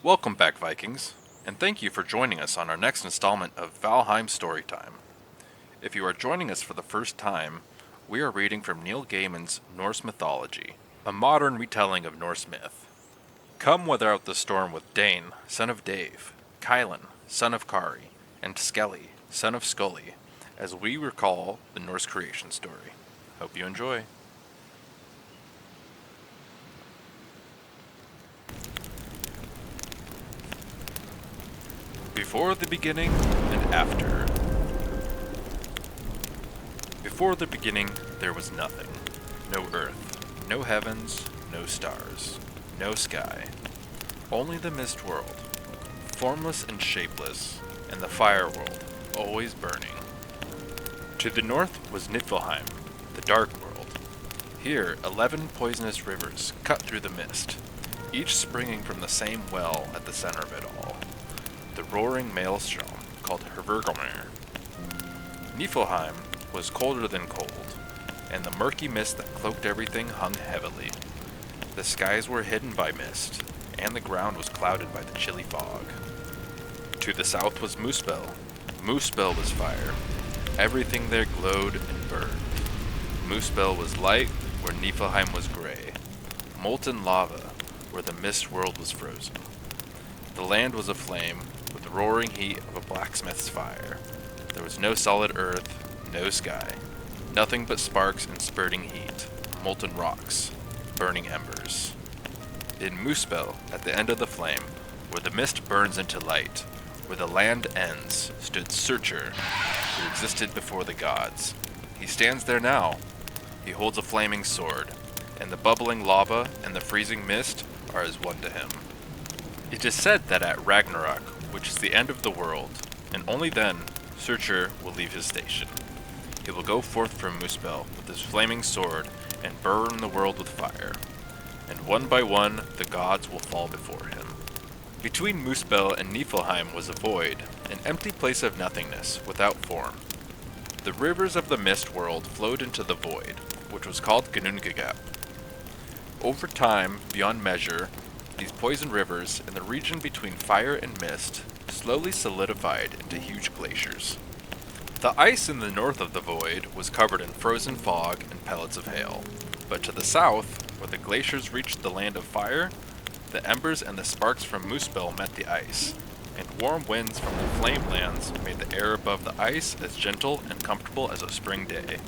Welcome back, Vikings, and thank you for joining us on our next installment of Valheim Storytime. If you are joining us for the first time, we are reading from Neil Gaiman's Norse mythology, a modern retelling of Norse myth. Come weather out the storm with Dane, son of Dave, Kylan, son of Kari, and Skelly, son of Scully, as we recall the Norse Creation Story. Hope you enjoy. Before the beginning and after. Before the beginning, there was nothing. No earth, no heavens, no stars, no sky. Only the mist world, formless and shapeless, and the fire world, always burning. To the north was Niflheim, the dark world. Here, 11 poisonous rivers cut through the mist, each springing from the same well at the center of it all. The roaring maelstrom called Hvergelmir. Niflheim was colder than cold, and the murky mist that cloaked everything hung heavily. The skies were hidden by mist, and the ground was clouded by the chilly fog. To the south was Muspel. Muspel was fire. Everything there glowed and burned. Muspel was light, where Niflheim was gray. Molten lava, where the mist world was frozen. The land was aflame, with the roaring heat of a blacksmith's fire. There was no solid earth, no sky. Nothing but sparks and spurting heat, molten rocks, burning embers. In Muspel, at the end of the flame, where the mist burns into light, where the land ends, stood Searcher, who existed before the gods. He stands there now. He holds a flaming sword, and the bubbling lava and the freezing mist are as one to him. It is said that at Ragnarok, which is the end of the world, and only then, Searcher will leave his station. He will go forth from Muspel with his flaming sword and burn the world with fire, and one by one the gods will fall before him. Between Muspel and Niflheim was a void, an empty place of nothingness, without form. The rivers of the mist world flowed into the void, which was called Ginnungagap. Over time, beyond measure, these poison rivers in the region between fire and mist slowly solidified into huge glaciers. The ice in the north of the void was covered in frozen fog and pellets of hail, but to the south, where the glaciers reached the land of fire, the embers and the sparks from Muspel met the ice, and warm winds from the flame lands made the air above the ice as gentle and comfortable as a spring day.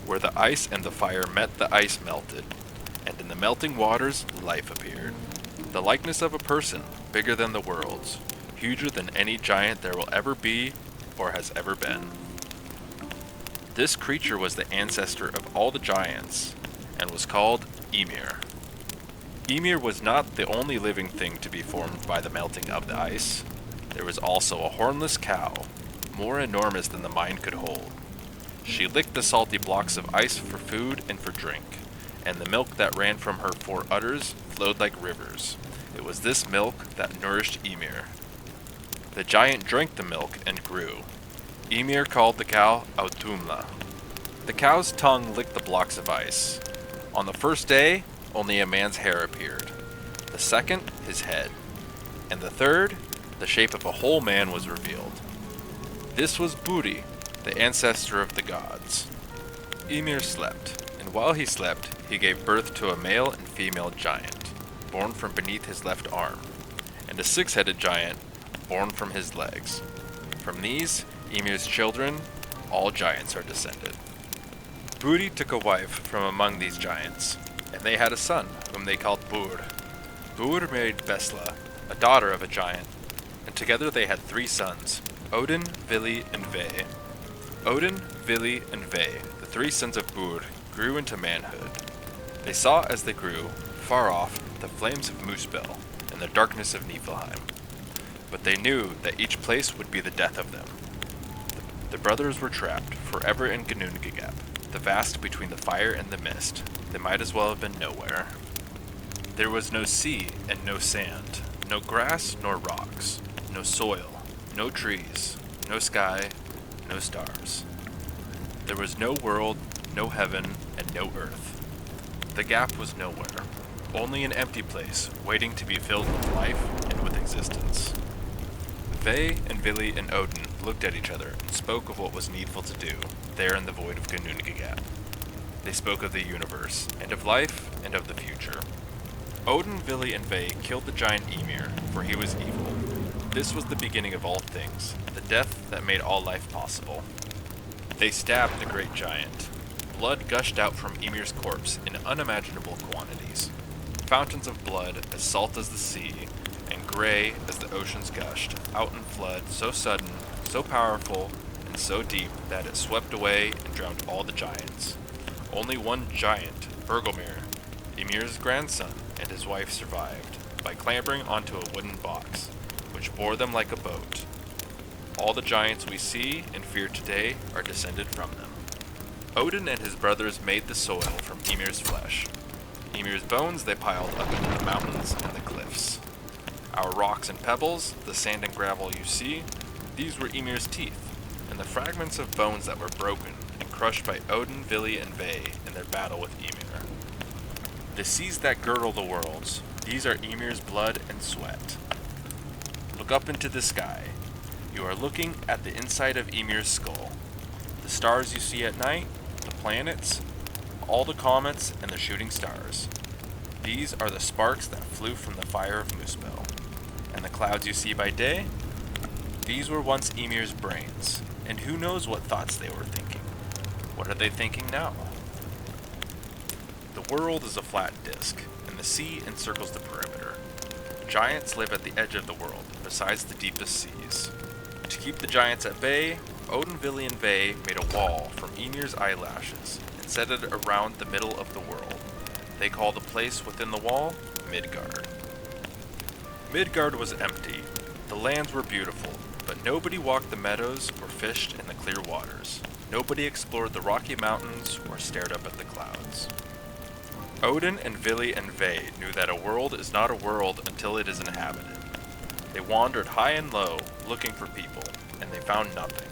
Where the ice and the fire met, the ice melted, and in the melting waters, life appeared. The likeness of a person, bigger than the world's, huger than any giant there will ever be or has ever been. This creature was the ancestor of all the giants, and was called Ymir. Ymir was not the only living thing to be formed by the melting of the ice. There was also a hornless cow, more enormous than the mind could hold. She licked the salty blocks of ice for food and for drink, and the milk that ran from her four udders flowed like rivers. It was this milk that nourished Ymir. The giant drank the milk and grew. Ymir called the cow Autumla. The cow's tongue licked the blocks of ice. On the first day, only a man's hair appeared. The second, his head. And the third, the shape of a whole man was revealed. This was Buri, the ancestor of the gods. Ymir slept, and while he slept, he gave birth to a male and female giant, born from beneath his left arm, and a six-headed giant, born from his legs. From these, Ymir's children, all giants are descended. Buri took a wife from among these giants, and they had a son, whom they called Bur. Bur married Besla, a daughter of a giant, and together they had 3 sons, Odin, Vili, and Ve. Odin, Vili, and Ve, the 3 sons of Bur, grew into manhood. They saw as they grew, far off, the flames of Muspel and the darkness of Niflheim. But they knew that each place would be the death of them. The brothers were trapped forever in Ginnungagap, the vast between the fire and the mist. They might as well have been nowhere. There was no sea and no sand, no grass nor rocks, no soil, no trees, no sky, no stars. There was no world, no heaven, and no earth. The gap was nowhere, only an empty place waiting to be filled with life and with existence. Ve and Vili and Odin looked at each other and spoke of what was needful to do there in the void of Ginnungagap. They spoke of the universe, and of life, and of the future. Odin, Vili, and Ve killed the giant Ymir, for he was evil. This was the beginning of all things, the death that made all life possible. They stabbed the great giant. Blood gushed out from Ymir's corpse in unimaginable quantities. Fountains of blood as salt as the sea, and gray as the oceans gushed, out in flood so sudden, so powerful, and so deep that it swept away and drowned all the giants. Only one giant, Bergelmir, Ymir's grandson, and his wife survived, by clambering onto a wooden box, which bore them like a boat. All the giants we see and fear today are descended from them. Odin and his brothers made the soil from Ymir's flesh. Ymir's bones they piled up into the mountains and the cliffs. Our rocks and pebbles, the sand and gravel you see, these were Ymir's teeth, and the fragments of bones that were broken and crushed by Odin, Vili, and Ve in their battle with Ymir. The seas that girdle the worlds, these are Ymir's blood and sweat. Look up into the sky. You are looking at the inside of Ymir's skull. The stars you see at night, the planets, all the comets, and the shooting stars. These are the sparks that flew from the fire of Muspel. And the clouds you see by day? These were once Ymir's brains, and who knows what thoughts they were thinking. What are they thinking now? The world is a flat disk, and the sea encircles the perimeter. Giants live at the edge of the world, besides the deepest seas. To keep the giants at bay, Odin, Vili, and Ve made a wall from Ymir's eyelashes and set it around the middle of the world. They called the place within the wall Midgard. Midgard was empty. The lands were beautiful, but nobody walked the meadows or fished in the clear waters. Nobody explored the rocky mountains or stared up at the clouds. Odin and Vili and Ve knew that a world is not a world until it is inhabited. They wandered high and low, looking for people, and they found nothing.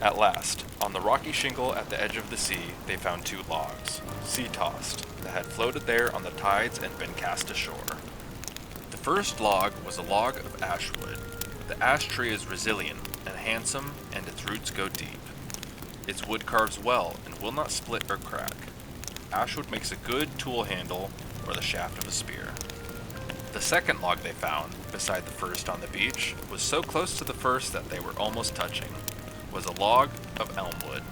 At last, on the rocky shingle at the edge of the sea, they found 2 logs, sea-tossed, that had floated there on the tides and been cast ashore. The first log was a log of ash wood. The ash tree is resilient and handsome, and its roots go deep. Its wood carves well and will not split or crack. Ashwood makes a good tool handle or the shaft of a spear. The second log they found, beside the first on the beach, was so close to the first that they were almost touching, was a log of elm wood.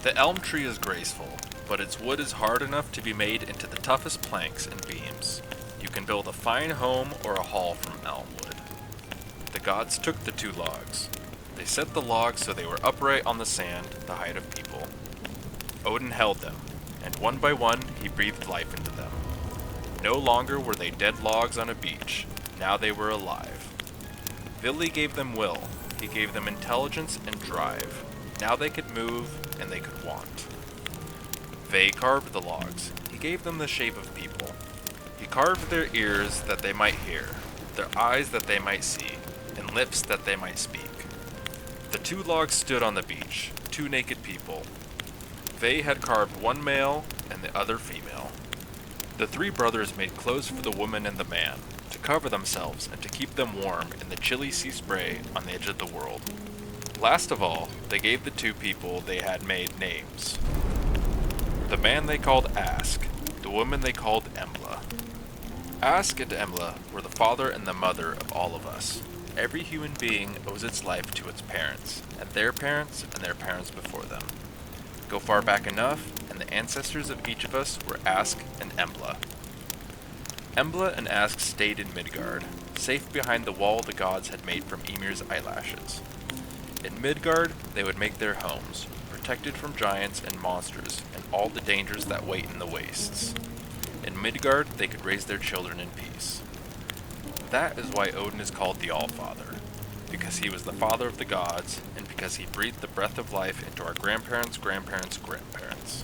The elm tree is graceful, but its wood is hard enough to be made into the toughest planks and beams. You can build a fine home or a hall from elm wood. The gods took the 2 logs. They set the logs so they were upright on the sand, the height of people. Odin held them, and one by one he breathed life into them. No longer were they dead logs on a beach, now they were alive. Vili gave them will, he gave them intelligence and drive. Now they could move, and they could want. Ve carved the logs, he gave them the shape of people. He carved their ears that they might hear, their eyes that they might see, and lips that they might speak. The 2 logs stood on the beach, 2 naked people. Ve had carved one male and the other female. The 3 brothers made clothes for the woman and the man, to cover themselves and to keep them warm in the chilly sea spray on the edge of the world. Last of all, they gave the 2 people they had made names. The man they called Ask, the woman they called Embla. Ask and Embla were the father and the mother of all of us. Every human being owes its life to its parents, and their parents before them. Go far back enough, and the ancestors of each of us were Ask and Embla. Embla and Ask stayed in Midgard, safe behind the wall the gods had made from Ymir's eyelashes. In Midgard, they would make their homes, protected from giants and monsters and all the dangers that wait in the wastes. In Midgard, they could raise their children in peace. That is why Odin is called the Allfather, because he was the father of the gods, and because he breathed the breath of life into our grandparents' grandparents' grandparents.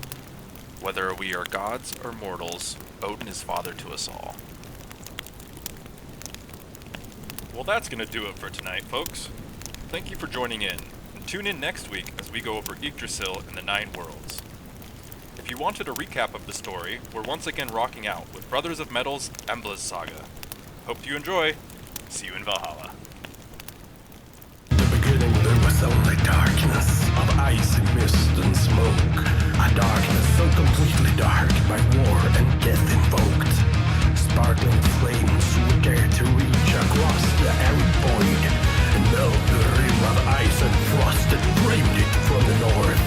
Whether we are gods or mortals, Odin is father to us all. Well, that's going to do it for tonight, folks. Thank you for joining in, and tune in next week as we go over Yggdrasil and the 9 worlds. If you wanted a recap of the story, we're once again rocking out with Brothers of Metal's Embla's Saga. Hope you enjoy! See you in Valhalla. The beginning there was only darkness of ice and mist and smoke. A darkness so completely dark by war and death invoked. Sparkling flames would dare to reach across the arid void and melt the rim of ice and frost that framed it from the north.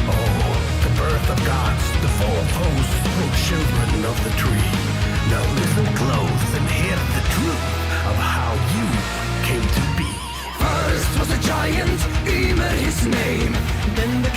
Oh, the birth of gods, the fall of hosts, O children of the tree. Now listen close and hear the truth of how you came to be. First was a giant, Ymir his name. Then the